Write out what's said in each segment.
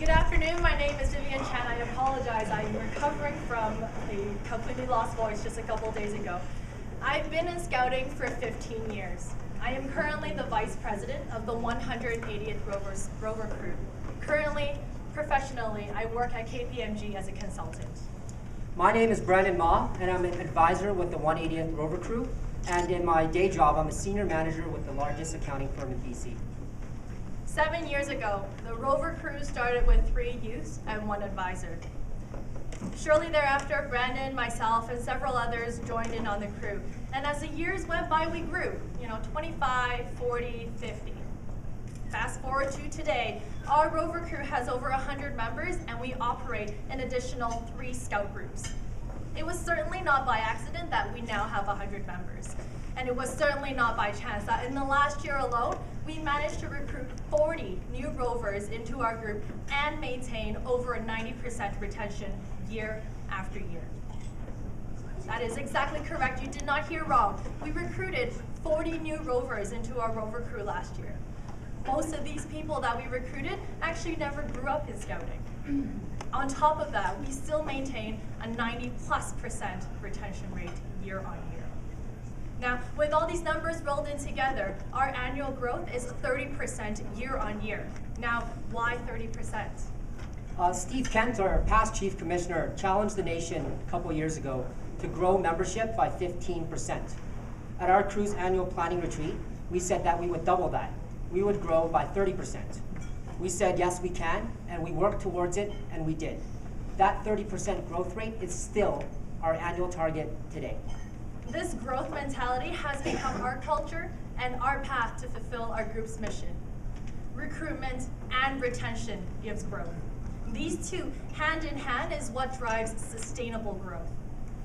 Good afternoon, my name is Vivian Chan. I apologize, I'm recovering from a completely lost voice just a couple days ago. I've been in scouting for 15 years. I am currently the Vice President of the 180th Rover Crew. Currently, professionally, I work at KPMG as a consultant. My name is Brandon Ma, and I'm an advisor with the 180th Rover Crew. And in my day job, I'm a senior manager with the largest accounting firm in BC. 7 years ago, the Rover Crew started with 3 youths and 1 advisor. Shortly thereafter, Brandon, myself, and several others joined in on the crew. And as the years went by, we grew, 25, 40, 50. Fast forward to today, our Rover Crew has over 100 members, and we operate an additional 3 scout groups. It was certainly not by accident that we now have 100 members. And it was certainly not by chance that in the last year alone, we managed to recruit 40 new Rovers into our group and maintain over a 90% retention year after year. That is exactly correct. You did not hear wrong. We recruited 40 new Rovers into our Rover Crew last year. Most of these people that we recruited actually never grew up in scouting. On top of that, we still maintain a 90+% retention rate year on year. Now, with all these numbers rolled in together, our annual growth is 30% year on year. Now, why 30%? Steve Kent, our past chief commissioner, challenged the nation a couple years ago to grow membership by 15%. At our crew's annual planning retreat, we said that we would double that. We would grow by 30%. We said, yes, we can, and we worked towards it, and we did. That 30% growth rate is still our annual target today. This growth mentality has become our culture and our path to fulfill our group's mission. Recruitment and retention gives growth. These two, hand in hand, is what drives sustainable growth.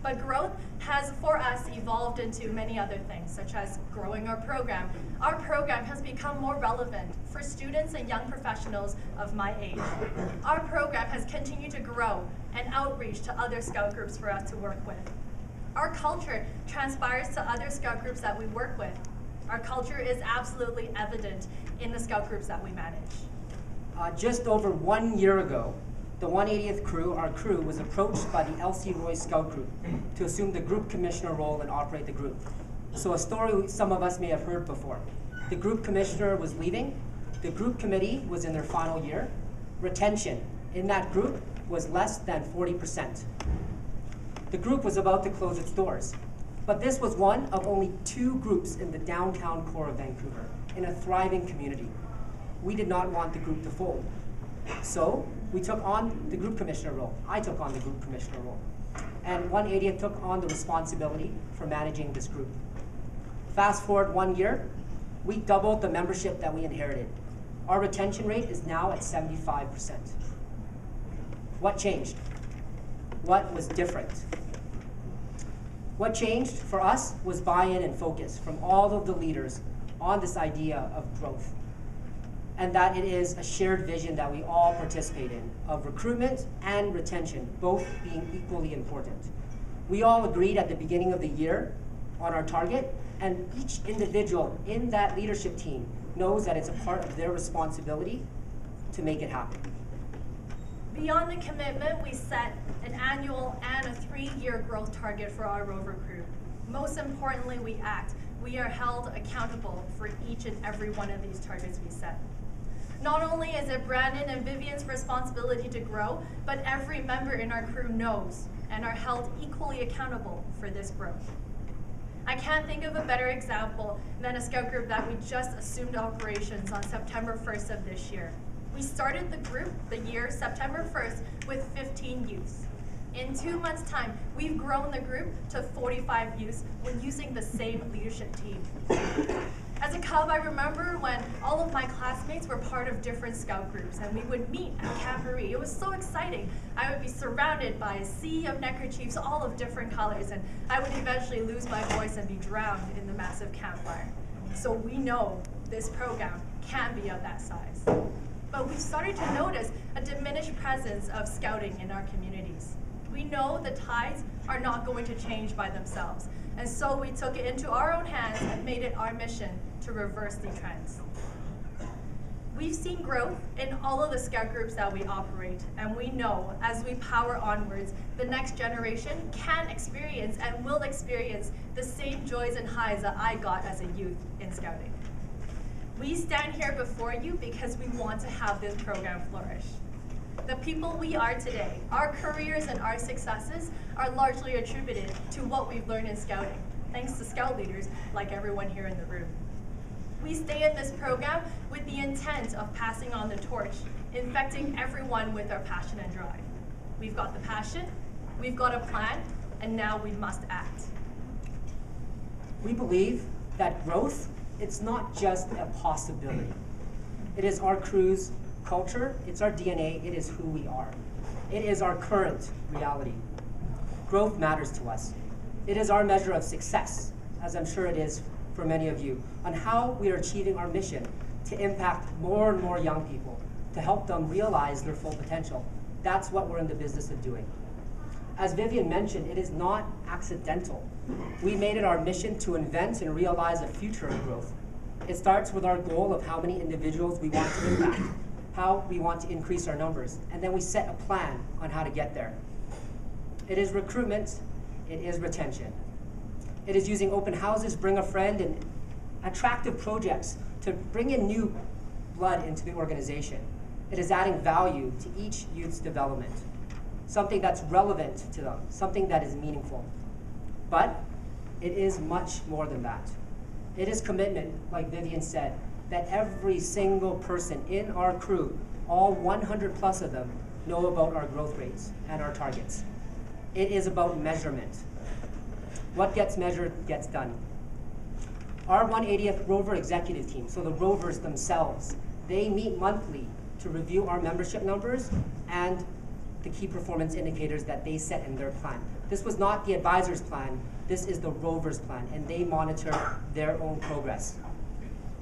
But growth has, for us, evolved into many other things, such as growing our program. Our program has become more relevant for students and young professionals of my age. Our program has continued to grow and outreach to other scout groups for us to work with. Our culture transpires to other scout groups that we work with. Our culture is absolutely evident in the scout groups that we manage. Just over 1 year ago, the 180th Crew, our crew, was approached by the LC Roy Scout Group to assume the group commissioner role and operate the group. So a story some of us may have heard before. The group commissioner was leaving, the group committee was in their final year, retention in that group was less than 40%. The group was about to close its doors, but this was one of only 2 groups in the downtown core of Vancouver, in a thriving community. We did not want the group to fold. So we took on the group commissioner role. I took on the group commissioner role. And 180th took on the responsibility for managing this group. Fast forward 1 year, we doubled the membership that we inherited. Our retention rate is now at 75%. What changed? What was different? What changed for us was buy-in and focus from all of the leaders on this idea of growth, and that it is a shared vision that we all participate in, of recruitment and retention, both being equally important. We all agreed at the beginning of the year on our target, and each individual in that leadership team knows that it's a part of their responsibility to make it happen. Beyond the commitment, we set an annual and a 3-year growth target for our Rover Crew. Most importantly, we act. We are held accountable for each and every one of these targets we set. Not only is it Brandon and Vivian's responsibility to grow, but every member in our crew knows and are held equally accountable for this growth. I can't think of a better example than a scout group that we just assumed operations on September 1st of this year. We started the group the year September 1st with 15 youths. In 2 months' time, we've grown the group to 45 youths when using the same leadership team. As a cub, I remember when all of my classmates were part of different scout groups and we would meet at Calgary. It was so exciting. I would be surrounded by a sea of neckerchiefs, all of different colors, and I would eventually lose my voice and be drowned in the massive campfire. So we know this program can be of that size. But we've started to notice a diminished presence of scouting in our communities. We know the tides are not going to change by themselves, and so we took it into our own hands and made it our mission to reverse the trends. We've seen growth in all of the Scout groups that we operate, and we know as we power onwards, the next generation can experience and will experience the same joys and highs that I got as a youth in Scouting. We stand here before you because we want to have this program flourish. The people we are today, our careers and our successes are largely attributed to what we've learned in Scouting, thanks to Scout leaders like everyone here in the room. We stay in this program with the intent of passing on the torch, infecting everyone with our passion and drive. We've got the passion, we've got a plan, and now we must act. We believe that growth, it's not just a possibility. It is our crew's culture, it's our DNA, it is who we are. It is our current reality. Growth matters to us. It is our measure of success, as I'm sure it is for many of you, on how we are achieving our mission to impact more and more young people, to help them realize their full potential. That's what we're in the business of doing. As Vivian mentioned, it is not accidental. We made it our mission to invent and realize a future of growth. It starts with our goal of how many individuals we want to impact, how we want to increase our numbers, and then we set a plan on how to get there. It is recruitment, it is retention. It is using open houses, bring a friend, and attractive projects to bring in new blood into the organization. It is adding value to each youth's development, something that's relevant to them, something that is meaningful. But it is much more than that. It is commitment, like Vivian said, that every single person in our crew, all 100 plus of them, know about our growth rates and our targets. It is about measurement. What gets measured gets done. Our 180th Rover executive team, so the Rovers themselves, they meet monthly to review our membership numbers and the key performance indicators that they set in their plan. This was not the advisor's plan, this is the Rovers plan, and they monitor their own progress.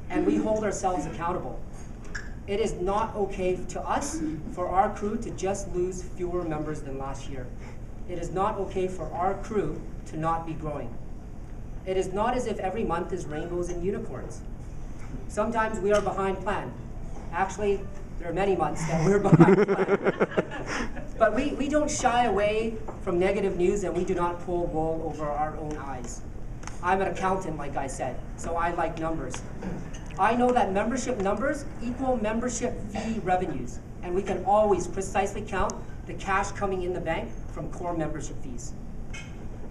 And we hold ourselves accountable. It is not okay to us for our crew to just lose fewer members than last year. It is not okay for our crew to not be growing. It is not as if every month is rainbows and unicorns. Sometimes we are behind plan. Actually, there are many months that we're behind plan. But we don't shy away from negative news, and we do not pull wool over our own eyes. I'm an accountant, like I said, so I like numbers. I know that membership numbers equal membership fee revenues, and we can always precisely count the cash coming in the bank from core membership fees.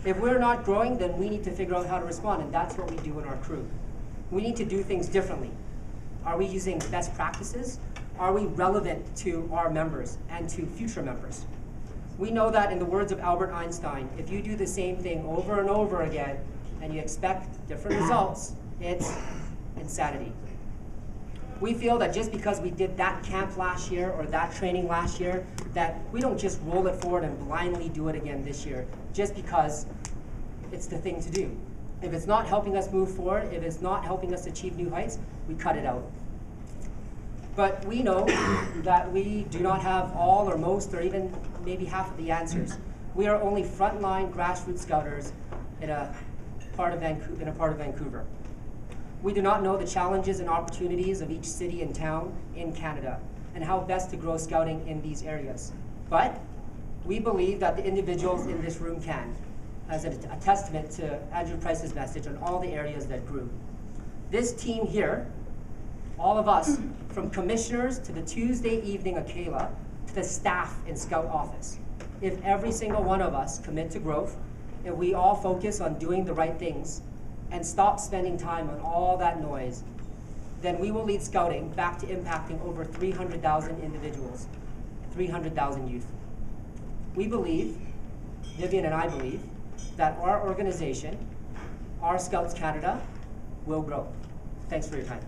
If we're not growing, then we need to figure out how to respond, and that's what we do in our crew. We need to do things differently. Are we using best practices? Are we relevant to our members and to future members? We know that, in the words of Albert Einstein, if you do the same thing over and over again and you expect different results, it's insanity. We feel that just because we did that camp last year or that training last year, that we don't just roll it forward and blindly do it again this year, just because it's the thing to do. If it's not helping us move forward, if it's not helping us achieve new heights, we cut it out. But we know that we do not have all or most or even maybe half of the answers. We are only frontline grassroots scouters in a part of Vancouver. We do not know the challenges and opportunities of each city and town in Canada and how best to grow scouting in these areas. But we believe that the individuals in this room can, as a testament to Andrew Price's message on all the areas that grew. This team here, all of us, from commissioners to the Tuesday evening Akela, to the staff in Scout office, if every single one of us commit to growth, if we all focus on doing the right things and stop spending time on all that noise, then we will lead Scouting back to impacting over 300,000 individuals, 300,000 youth. We believe, Vivian and I believe, that our organization, our Scouts Canada, will grow. Thanks for your time.